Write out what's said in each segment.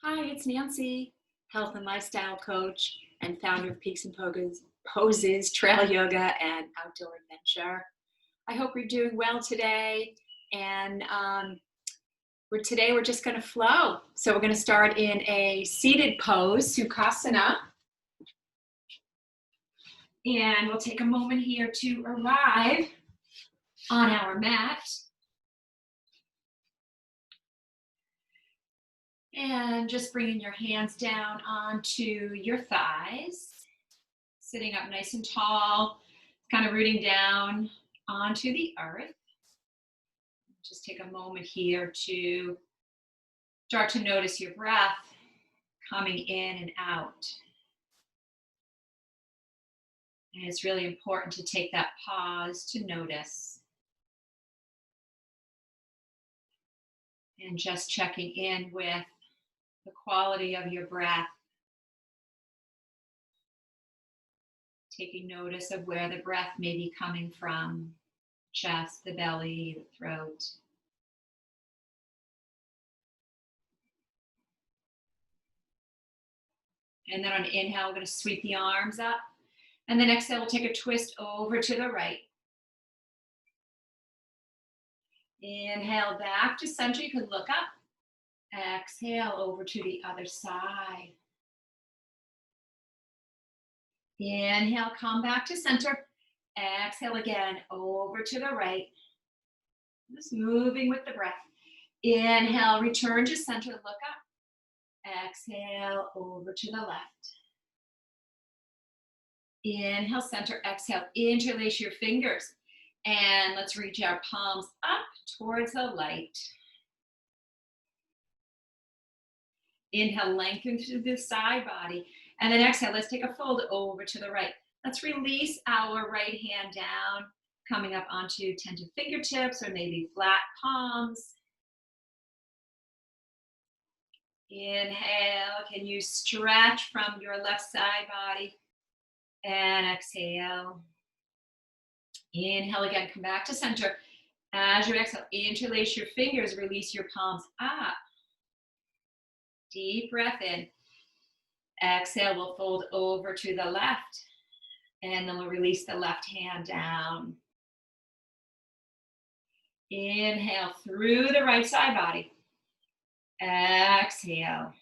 Hi, it's Nancy, health and lifestyle coach and founder of Peaks and Poses, Trail Yoga, and Outdoor Adventure. I hope you're doing well today. And today we're just going to flow. So we're going to start in a seated pose, Sukhasana. And we'll take a moment here to arrive on our mat. And just bringing your hands down onto your thighs, sitting up nice and tall, kind of rooting down onto the earth. Just take a moment here to start to notice your breath coming in and out. And it's really important to take that pause to notice. And just checking in with the quality of your breath. Taking notice of where the breath may be coming from, chest, the belly, the throat. And then on inhale, we're going to sweep the arms up. And then exhale, we'll take a twist over to the right. Inhale back to center. You can look up. Exhale over to the other side. Inhale, come back to center. Exhale again, over to the right. Just moving with the breath. Inhale, return to center, look up. Exhale, over to the left. Inhale, center, exhale, interlace your fingers. And let's reach our palms up towards the light. Inhale, lengthen through the side body. And then exhale, let's take a fold over to the right. Let's release our right hand down, coming up onto tented fingertips or maybe flat palms. Inhale, can you stretch from your left side body? And exhale. Inhale again, come back to center. As you exhale, interlace your fingers, release your palms up. Deep breath in. Exhale, we'll fold over to the left. And then we'll release the left hand down. Inhale through the right side body. Exhale.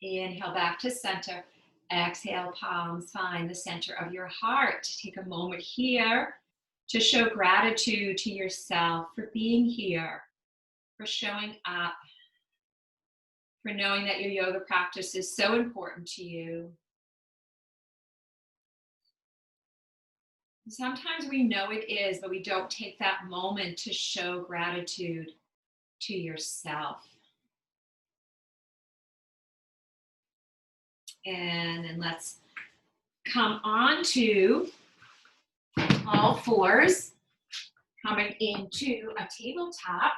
Inhale back to center. Exhale, palms find the center of your heart. Take a moment here to show gratitude to yourself for being here, for showing up, for knowing that your yoga practice is so important to you. Sometimes we know it is, but we don't take that moment to show gratitude to yourself. And then let's come on to all fours, coming into a tabletop.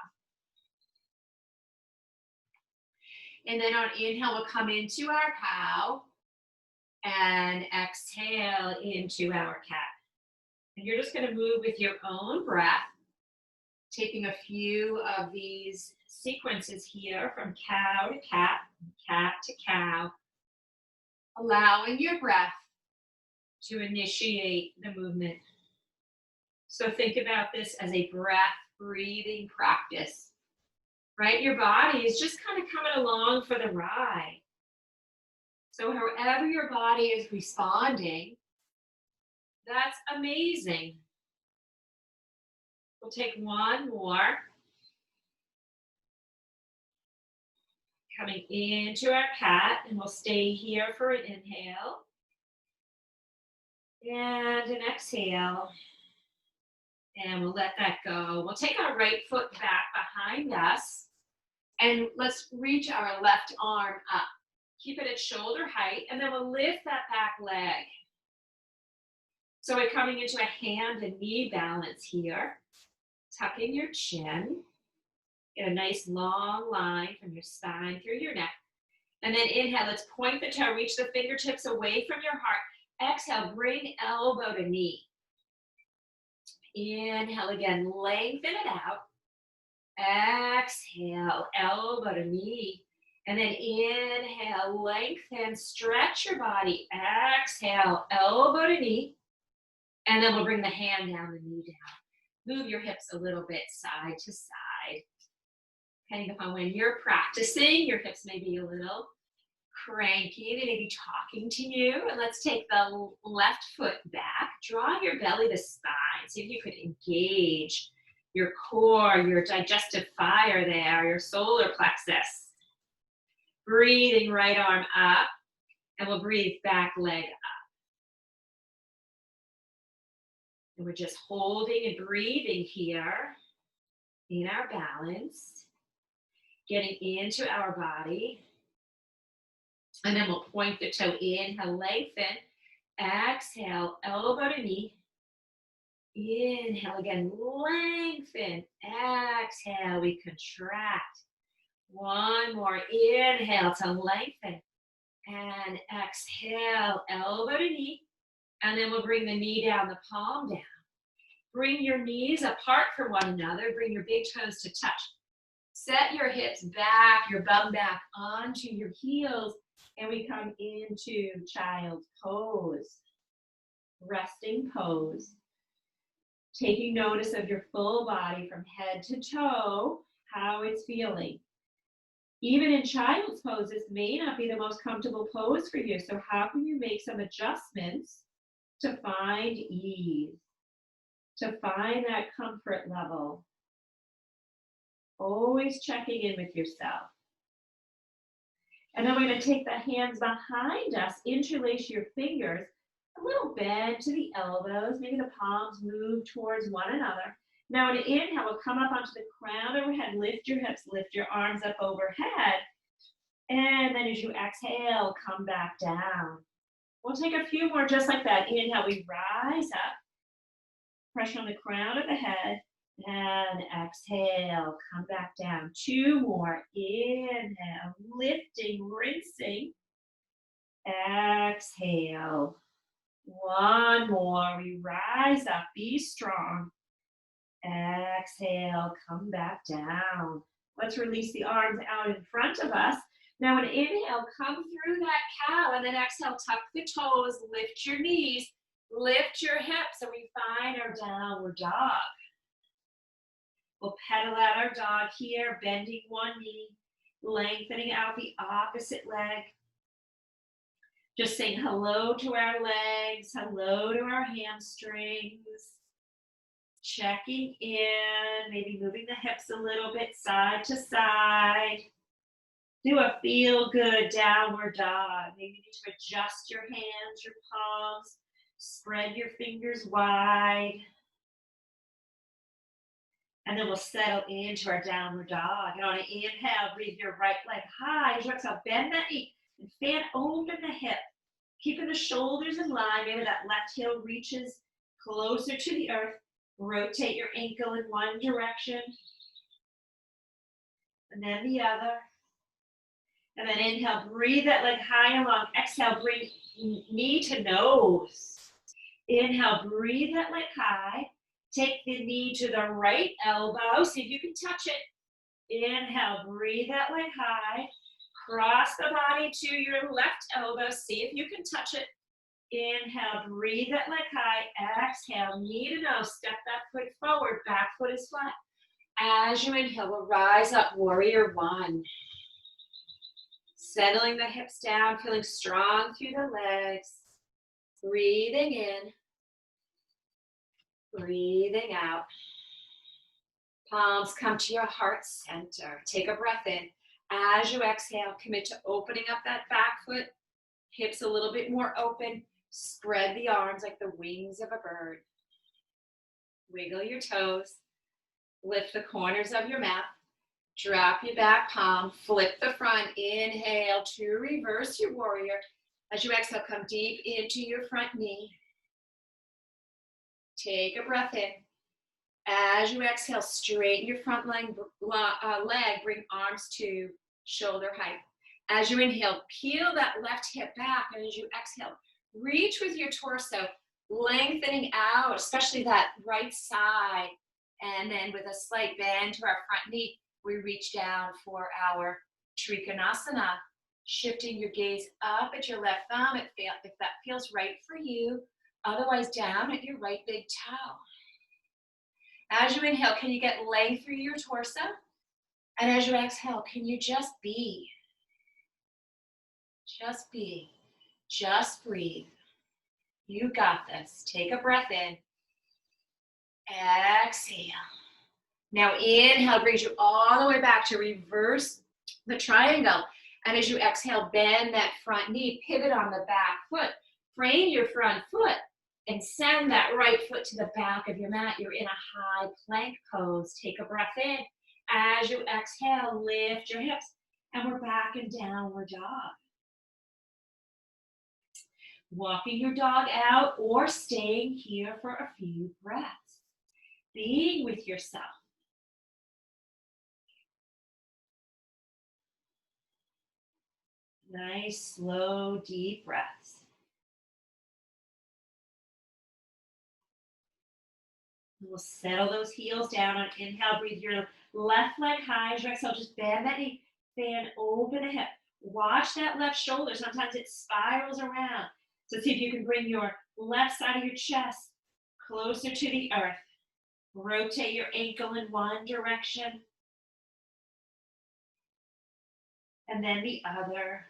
And then on inhale, we'll come into our cow and exhale into our cat. And you're just going to move with your own breath, taking a few of these sequences here from cow to cat to cow, allowing your breath to initiate the movement. So think about this as a breath breathing practice, right? Your body is just kind of coming along for the ride. So however your body is responding, that's amazing. We'll take one more. Coming into our cat, and we'll stay here for an inhale. And an exhale. And we'll let that go. We'll take our right foot back behind us. And let's reach our left arm up. Keep it at shoulder height. And then we'll lift that back leg. So we're coming into a hand and knee balance here. Tuck in your chin. Get a nice long line from your spine through your neck. And then inhale, let's point the toe, reach the fingertips away from your heart. Exhale, bring elbow to knee. Inhale again, lengthen it out. exhale, elbow to knee. And then inhale, lengthen, stretch your body. Exhale, elbow to knee. And then we'll bring the hand down, the knee down. Move your hips a little bit side to side. Depending upon when you're practicing, your hips may be a little cranky. They may be talking to you. And let's take the left foot back. Draw your belly to spine. See if you could engage your core, your digestive fire there, your solar plexus. Breathing right arm up. And we'll breathe back leg up. And we're just holding and breathing here in our balance. Getting into our body. And then we'll point the toe, inhale, lengthen. Exhale, elbow to knee. Inhale again, lengthen. Exhale, we contract. One more, inhale to lengthen. And exhale, elbow to knee. And then we'll bring the knee down, the palm down. Bring your knees apart from one another. Bring your big toes to touch. Set your hips back, your bum back onto your heels. And we come into child's pose. Resting pose. Taking notice of your full body from head to toe, how it's feeling. Even in child's pose, this may not be the most comfortable pose for you. So how can you make some adjustments to find ease, to find that comfort level? Always checking in with yourself. And then we're going to take the hands behind us, interlace your fingers, a little bend to the elbows, maybe the palms move towards one another. Now, on an inhale, we'll come up onto the crown overhead, lift your hips, lift your arms up overhead. And then as you exhale, come back down. We'll take a few more just like that. Inhale, we rise up, pressure on the crown of the head, and exhale, come back down. Two more, inhale, lifting, rinsing, exhale. One more, we rise up, be strong. Exhale, come back down. Let's release the arms out in front of us. Now an inhale, come through that cow, and then exhale, tuck the toes, lift your knees, lift your hips, and we find our downward dog. We'll pedal out our dog here, bending one knee, lengthening out the opposite leg. Just saying hello to our legs, hello to our hamstrings. Checking in, maybe moving the hips a little bit side to side. Do a feel good downward dog. Maybe you need to adjust your hands, your palms. Spread your fingers wide. And then we'll settle into our downward dog. And on an inhale, breathe your right leg high. As you exhale, bend that knee and fan open the hip. Keeping the shoulders in line. Maybe that left heel reaches closer to the earth. Rotate your ankle in one direction. And then the other. And then inhale, breathe that leg high and long. Exhale, bring knee to nose. Inhale, breathe that leg high. Take the knee to the right elbow. See if you can touch it. Inhale, breathe that leg high. Cross the body to your left elbow. See if you can touch it. Inhale, breathe that leg high. Exhale, knee to nose. Step that foot forward. Back foot is flat. As you inhale, we'll rise up, warrior one. Settling the hips down, feeling strong through the legs. Breathing in. Breathing out. Palms come to your heart center. Take a breath in. As you exhale, commit to opening up that back foot. Hips a little bit more open. Spread the arms like the wings of a bird. Wiggle your toes. Lift the corners of your mat. Drop your back palm. Flip the front. Inhale to reverse your warrior. As you exhale, come deep into your front knee. Take a breath in. As you exhale, straighten your front leg, bring arms to shoulder height. As you inhale, peel that left hip back, and as you exhale, reach with your torso, lengthening out, especially that right side, and then with a slight bend to our front knee, we reach down for our Trikonasana, shifting your gaze up at your left thumb if that feels right for you. Otherwise, down at your right big toe. As you inhale, can you get length through your torso? And as you exhale, can you just be? Just be. Just breathe. You got this. Take a breath in. Exhale. Now inhale brings you all the way back to reverse the triangle. And as you exhale, bend that front knee, pivot on the back foot, frame your front foot, and send that right foot to the back of your mat. You're in a high plank pose. Take a breath in. As you exhale, lift your hips, and we're back in downward dog. Walking your dog out or staying here for a few breaths. Being with yourself. Nice, slow, deep breaths. We'll settle those heels down on inhale. Breathe your left leg high. As you exhale, just bend that knee. Fan open the hip. Watch that left shoulder. Sometimes it spirals around. So see if you can bring your left side of your chest closer to the earth. Rotate your ankle in one direction. And then the other.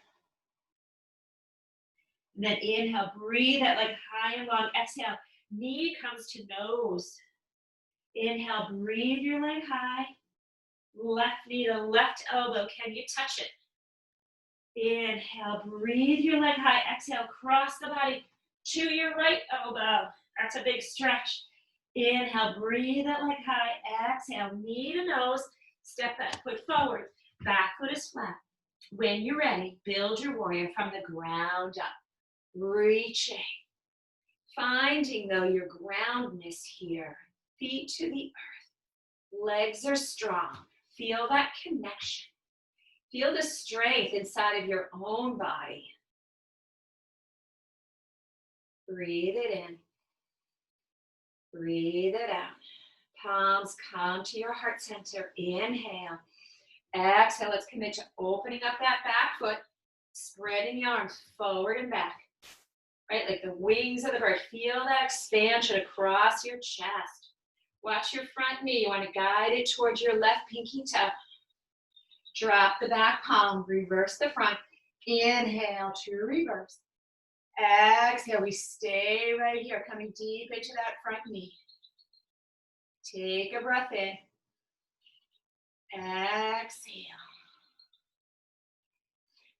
And then inhale, breathe that leg high and long. Exhale, knee comes to nose. Inhale, breathe your leg high. Left knee to left elbow. Can you touch it? Inhale, breathe your leg high. Exhale, cross the body to your right elbow. That's a big stretch. Inhale, breathe that leg high. Exhale, knee to nose. Step that foot forward. Back foot is flat. When you're ready, build your warrior from the ground up. Reaching. Finding, though, your groundness here. Feet to the earth. Legs are strong. Feel that connection. Feel the strength inside of your own body. Breathe it in. Breathe it out. Palms come to your heart center. Inhale. Exhale. Let's commit to opening up that back foot. Spreading the arms forward and back. Right, like the wings of the bird. Feel that expansion across your chest. Watch your front knee. You want to guide it towards your left pinky toe. Drop the back palm. Reverse the front. Inhale to reverse. Exhale. We stay right here, coming deep into that front knee. Take a breath in. Exhale.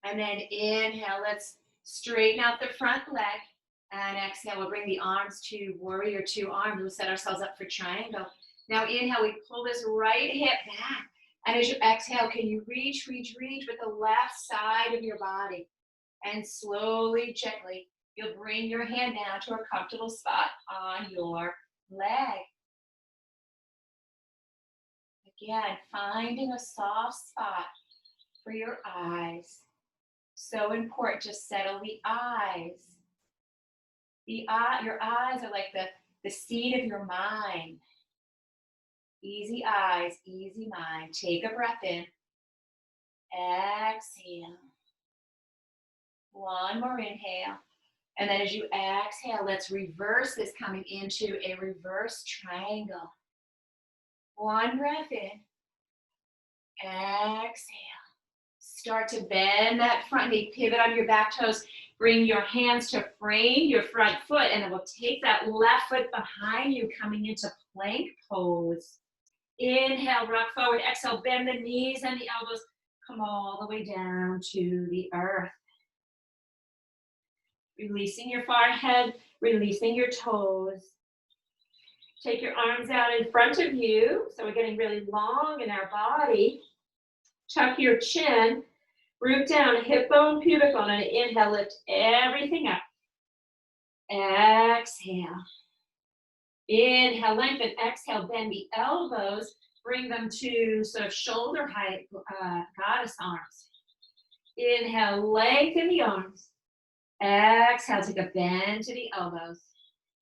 And then inhale. Let's straighten out the front leg. And exhale. We'll bring the arms to warrior two arms. We'll set ourselves up for triangle. Now inhale. We pull this right hip back. And as you exhale, can you reach with the left side of your body? And slowly, gently, you'll bring your hand down to a comfortable spot on your leg. Again, finding a soft spot for your eyes. So important to settle the eyes. Your eyes are like the seat of your mind. Easy eyes, easy mind. Take a breath in. Exhale. One more inhale. And then as you exhale, let's reverse this, coming into a reverse triangle. One breath in. Exhale. Start to bend that front knee. Pivot on your back toes. Bring your hands to frame your front foot. And then we'll take that left foot behind you, coming into plank pose. Inhale, rock forward. Exhale, bend the knees and the elbows. Come all the way down to the earth. Releasing your forehead, releasing your toes. Take your arms out in front of you. So we're getting really long in our body. Tuck your chin. Root down, hip bone, pubic bone. And inhale, lift everything up. Exhale. Inhale, lengthen. Exhale, bend the elbows. Bring them to sort of shoulder height, goddess arms. Inhale, lengthen the arms. Exhale, take a bend to the elbows.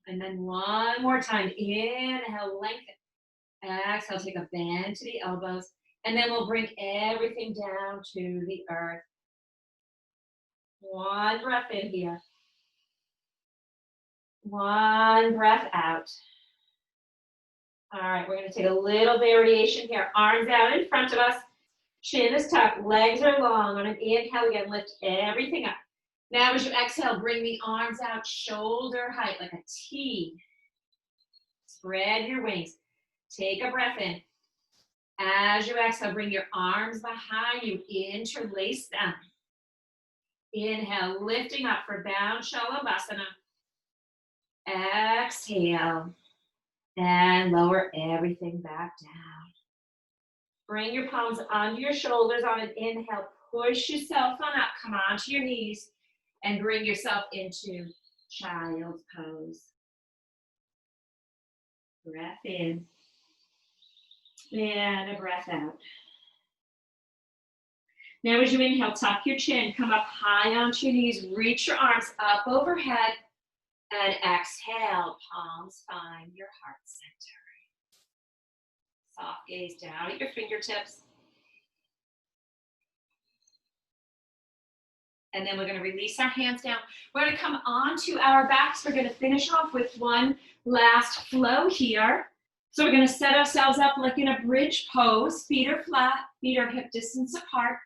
And then one more time. Inhale, lengthen. Exhale, take a bend to the elbows. And then we'll bring everything down to the earth. One breath in here. One breath out. All right, we're going to take a little variation here. Arms out in front of us. Chin is tucked. Legs are long. On an inhale, again, lift everything up. Now as you exhale, bring the arms out shoulder height like a T. Spread your wings. Take a breath in. As you exhale, bring your arms behind you. Interlace them. Inhale, lifting up for down Shalabhasana. Exhale. And lower everything back down. Bring your palms under your shoulders on an inhale. Push yourself on up. Come onto your knees. And bring yourself into child's pose. Breath in. And a breath out. Now as you inhale, tuck your chin. Come up high onto your knees. Reach your arms up overhead. And exhale, palms find your heart center. Soft gaze down at your fingertips. And then we're going to release our hands down. We're going to come onto our backs. We're going to finish off with one last flow here. So we're going to set ourselves up like in a bridge pose. Feet are flat, feet are hip distance apart.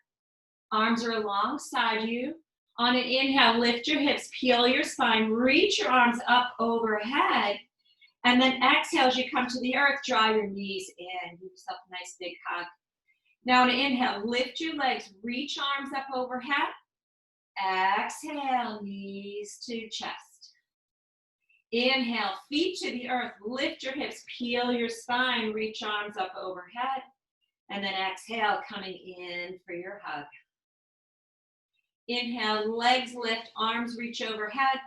Arms are alongside you. On an inhale, lift your hips, peel your spine, reach your arms up overhead. And then exhale as you come to the earth, draw your knees in. Give yourself a nice big hug. Now on an inhale, lift your legs, reach arms up overhead. Exhale, knees to chest. Inhale, feet to the earth, lift your hips, peel your spine, reach arms up overhead. And then exhale, coming in for your hug. Inhale, legs lift, arms reach overhead.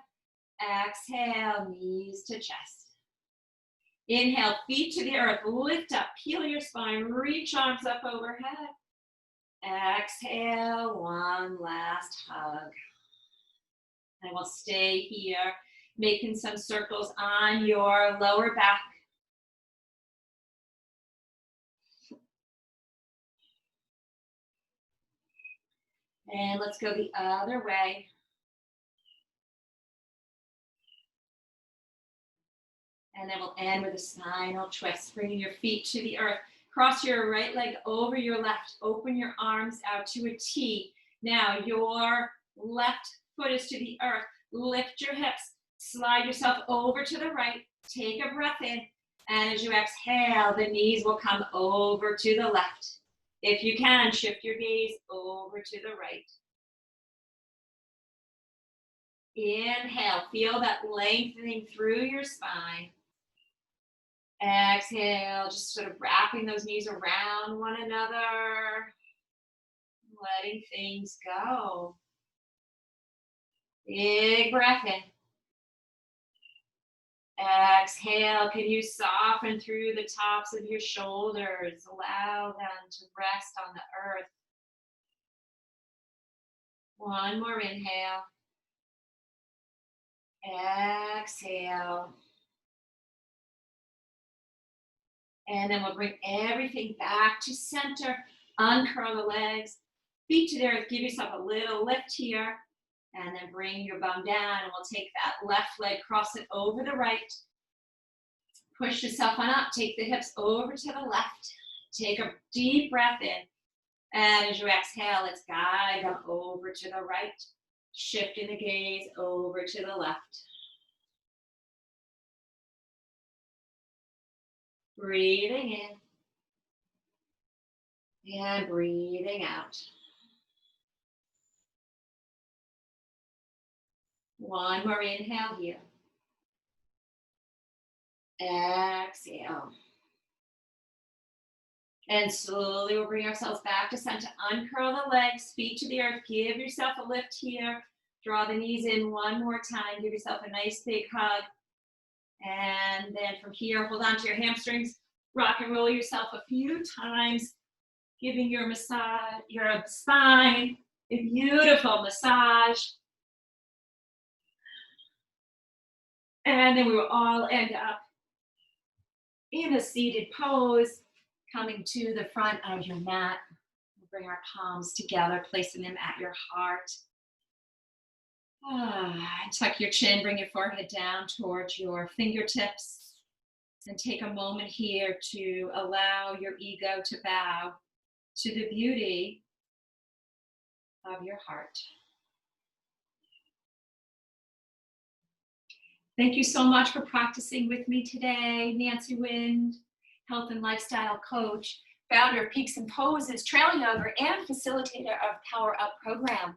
Exhale, knees to chest. Inhale, feet to the earth, lift up, peel your spine, reach arms up overhead. Exhale, one last hug. And we'll stay here, making some circles on your lower back. And let's go the other way. And then we'll end with a spinal twist, bringing your feet to the earth. Cross your right leg over your left. Open your arms out to a T. Now your left foot is to the earth. Lift your hips. Slide yourself over to the right. Take a breath in. And as you exhale, the knees will come over to the left. If you can, shift your gaze over to the right. Inhale, feel that lengthening through your spine. Exhale, just sort of wrapping those knees around one another, letting things go. Big breath in. Exhale, can you soften through the tops of your shoulders? Allow them to rest on the earth. One more inhale. Exhale. And then we'll bring everything back to center. Uncurl the legs. Feet to the earth. Give yourself a little lift here. And then bring your bum down. And we'll take that left leg, cross it over the right. Push yourself on up. Take the hips over to the left. Take a deep breath in. And as you exhale, let's guide them over to the right. Shifting the gaze over to the left. Breathing in and breathing out. One more inhale here. Exhale. And slowly we'll bring ourselves back to center. Uncurl the legs, feet to the earth. Give yourself a lift here. Draw the knees in one more time. Give yourself a nice big hug. And then from here, hold on to your hamstrings. Rock and roll yourself a few times, giving your massage, your spine a beautiful massage. And then we will all end up in a seated pose, Coming to the front of your mat. We'll bring our palms together, placing them at your heart. Tuck your chin, bring your forehead down towards your fingertips. And take a moment here to allow your ego to bow to the beauty of your heart. Thank you so much for practicing with me today. Nancy Wind, health and lifestyle coach, founder of Peaks and Poses, trail yoga, and facilitator of Power Up program.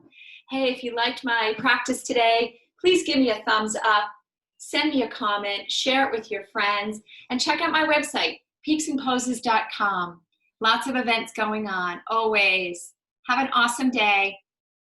Hey, if you liked my practice today, please give me a thumbs up, send me a comment, share it with your friends, and check out my website, peaksandposes.com. Lots of events going on, always. Have an awesome day.